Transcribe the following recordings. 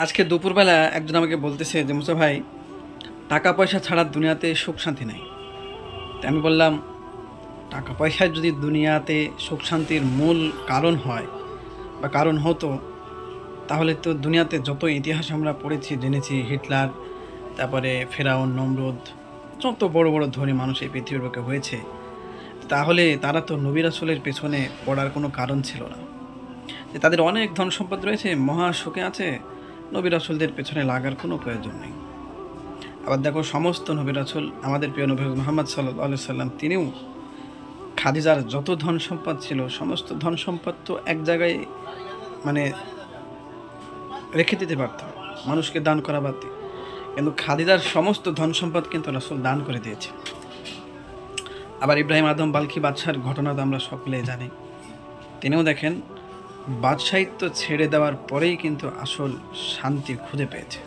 আজকে দুপুরবেলা একজন আমাকে বলতেছে যে মুসা ভাই, টাকা পয়সা ছাড়া দুনিয়াতে সুখ শান্তি নাই। তো আমি বললাম, টাকা পয়সা যদি দুনিয়াতে সুখ শান্তির মূল কারণ হয় বা কারণ হতো, তাহলে তো দুনিয়াতে যত ইতিহাস আমরা পড়েছি জেনেছি, হিটলার, তারপরে ফেরাউন, নমরুদ, যত বড় বড় ধনী মানুষ এই পৃথিবীর বুকে হয়েছে, তাহলে তারা তো নবী রাসূলের পেছনে পড়ার কোনো কারণ ছিল না। যে তাদের অনেক ধন সম্পদ রয়েছে, মহা সুখে আছে, নবী রাসূলদের পেছনে লাগার কোনো প্রয়োজন নেই। আবার দেখো, সমস্ত নবী রাসূল, আমাদের প্রিয় নবী মুহাম্মদ সাল্লাল্লাহু আলাইহি সাল্লাম, তিনিও খাদিজার যত ধন সম্পদ ছিল, সমস্ত ধন সম্পদ তো এক জায়গায় মানে রেখে দিতে পারত, মানুষকে দান করা বাদ দিয়ে। কিন্তু খাদিজার সমস্ত ধন সম্পদ কিন্তু রাসূল দান করে দিয়েছে। আবার ইব্রাহিম আদম বালকি বাদশার ঘটনা তো আমরা সকলে জানি। তিনিও দেখেন, বাদশাহিত্ব ছেড়ে দেওয়ার পরেই কিন্তু আসল শান্তি খুঁজে পেয়েছে।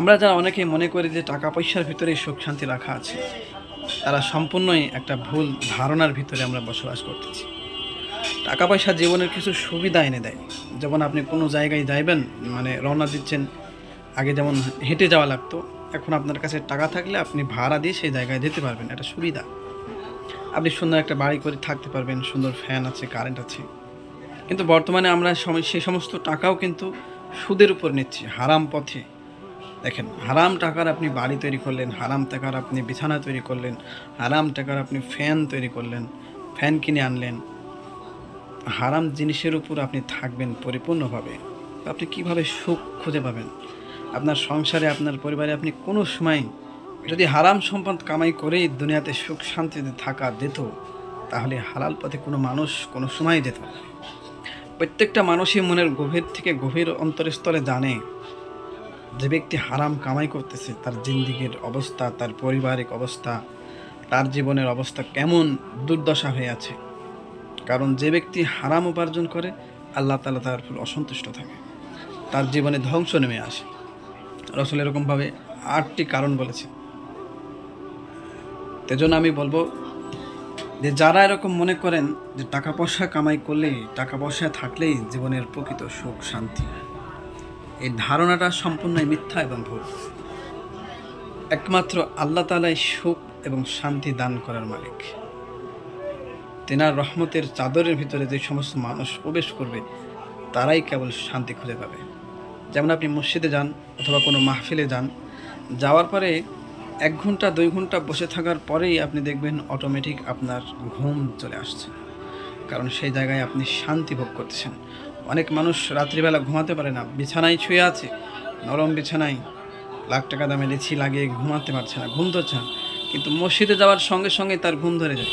আমরা যারা অনেকেই মনে করি যে টাকা পয়সার ভিতরেই সুখ শান্তি রাখা আছে, তারা সম্পূর্ণই একটা ভুল ধারণার ভিতরে আমরা বসবাস করতেছি। টাকা পয়সা জীবনের কিছু সুবিধা এনে দেয়। যেমন আপনি কোনো জায়গায় যাইবেন, রওনা দিচ্ছেন, আগে যেমন হেঁটে যাওয়া লাগতো, এখন আপনার কাছে টাকা থাকলে আপনি ভাড়া দিয়ে সেই জায়গায় যেতে পারবেন, এটা সুবিধা। আপনি সুন্দর একটা বাড়ি করে থাকতে পারবেন, সুন্দর ফ্যান আছে, কারেন্ট আছে। কিন্তু বর্তমানে আমরা সেই সমস্ত টাকাও কিন্তু সুদের উপর নিচ্ছি, হারাম পথে। দেখেন, হারাম টাকার আপনি বাড়ি তৈরি করলেন, হারাম টাকার আপনি বিছানা তৈরি করলেন, হারাম টাকার আপনি ফ্যান তৈরি করলেন, ফ্যান কিনে আনলেন। হারাম জিনিসের উপর আপনি থাকবেন পরিপূর্ণভাবে, আপনি কিভাবে সুখ খুঁজে পাবেন? আপনার সংসারে, আপনার পরিবারে আপনি কোনো সময় যদি হারাম সম্পদ কামাই করেই দুনিয়াতে সুখ শান্তিতে থাকা যেত, তাহলে হালাল পথে কোনো মানুষ কোনো সময় যেত না। প্রত্যেকটা মানুষই মনের গভীর থেকে গভীর অন্তরস্থলে জানে, যে ব্যক্তি হারাম কামাই করতেছে তার জিন্দিগির অবস্থা, তার পারিবারিক অবস্থা, তার জীবনের অবস্থা কেমন দুর্দশা হয়ে আছে। কারণ যে ব্যক্তি হারাম উপার্জন করে, আল্লাহ তাআলা তার উপর অসন্তুষ্ট থাকে, তার জীবনে ধ্বংস নেমে আসে। রাসূল এরকমভাবে 8টি কারণ বলেছে। এজন্য আমি বলবো যে যারা এরকম মনে করেন যে টাকা পয়সা কামাই করলেই, টাকা পয়সা থাকলেই জীবনের প্রকৃত সুখ শান্তি, এই ধারণাটা সম্পূর্ণই মিথ্যা এবং ভুল। একমাত্র আল্লাহ তাআলাই সুখ এবং শান্তি দান করার মালিক। তেনার রহমতের চাদরের ভিতরে যে সমস্ত মানুষ প্রবেশ করবে, তারাই কেবল শান্তি খুঁজে পাবে। যেমন আপনি মসজিদে যান অথবা কোনো মাহফিলে যান, যাওয়ার পরে 1 ঘন্টা 2 ঘন্টা বসে থাকার পরেই আপনি দেখবেন অটোমেটিক আপনার ঘুম চলে আসছে, কারণ সেই জায়গায় আপনি শান্তি ভোগ করতেছেন। অনেক মানুষ রাত্রিবেলা ঘুমাতে পারে না, বিছানায় শুয়ে আছে, নরম বিছানায়, লাখ টাকা দামে লেছি লাগিয়ে ঘুমাতে পারছে না, ঘুম ধরছে না। কিন্তু মসজিদে যাওয়ার সঙ্গে সঙ্গে তার ঘুম ধরে যায়,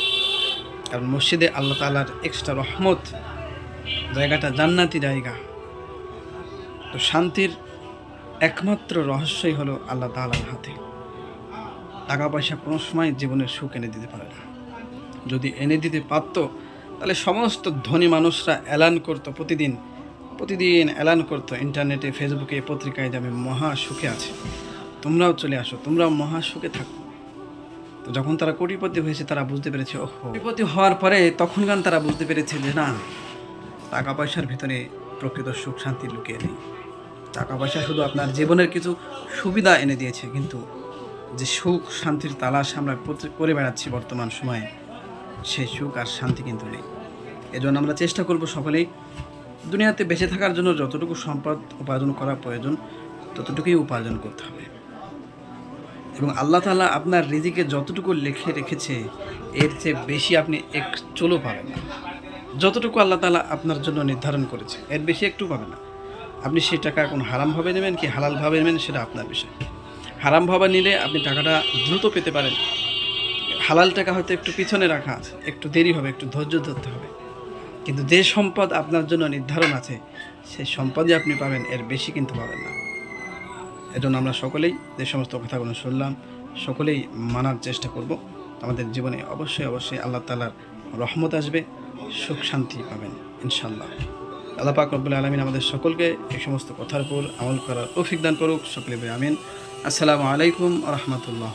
কারণ মসজিদে আল্লাহ তাআলার এক্সট্রা রহমত, জায়গাটা জান্নাতি জায়গা। তো শান্তির একমাত্র রহস্যই হলো আল্লাহ তাআলার হাতে। টাকা পয়সা কোনো সময় জীবনের সুখ এনে দিতে পারে না। যদি এনে দিতে পারতো, তাহলে সমস্ত ধনী মানুষরা এলান করতো, প্রতিদিন এলান করতো ইন্টারনেটে, ফেসবুকে, পত্রিকায়, যে আমি মহা সুখে আছি, তোমরাও চলে আসো, তোমরাও মহা সুখে থাকো। তো যখন তারা কোটিপতি হয়েছে, তারা বুঝতে পেরেছে, কোটিপতি হওয়ার পরে তখনকার তারা বুঝতে পেরেছে যে না, টাকা পয়সার ভিতরে প্রকৃত সুখ শান্তি লুকিয়ে নেই। টাকা পয়সা শুধু আপনার জীবনের কিছু সুবিধা এনে দিয়েছে, কিন্তু যে সুখ শান্তির তালাশ আমরা করে বেড়াচ্ছি বর্তমান সময়ে, সেই সুখ আর শান্তি কিন্তু নেই। এজন্য আমরা চেষ্টা করব সকলেই দুনিয়াতে বেঁচে থাকার জন্য যতটুকু সম্পদ উপার্জন করা প্রয়োজন, ততটুকুই উপার্জন করতে হবে। এবং আল্লাহ তাআলা আপনার রিজিকে যতটুকু লিখে রেখেছে, এর চেয়ে বেশি আপনি এক চুলও পাবেন না। যতটুকু আল্লাহ তাআলা আপনার জন্য নির্ধারণ করেছে, এর বেশি একটু পাবেন না। আপনি সেই টাকা এখন হারামভাবে নেবেন কি হালালভাবে নেবেন, সেটা আপনার বিষয়। হারামভাবে নিলে আপনি টাকাটা দ্রুত পেতে পারেন, হালাল টাকা হয়তো একটু পিছনে রাখা আছে, একটু দেরি হবে, একটু ধৈর্য ধরতে হবে। কিন্তু যে সম্পদ আপনার জন্য নির্ধারণ আছে, সেই সম্পদই আপনি পাবেন, এর বেশি কিন্তু পাবেন না। এজন্য আমরা সকলেই যে সমস্ত কথাগুলো শুনলাম, সকলেই মানার চেষ্টা করব। আমাদের জীবনে অবশ্যই অবশ্যই আল্লাহ তাআলার রহমত আসবে, সুখ শান্তি পাবেন ইনশাআল্লাহ। আল্লাহ পাক রব্বুল আলামিন আমাদের সকলকে এই সমস্ত কথার উপর আমল করার তৌফিক দান করুক। সকলে বলি আমিন। আসসালামু আলাইকুম ওয়া রাহমাতুল্লাহ।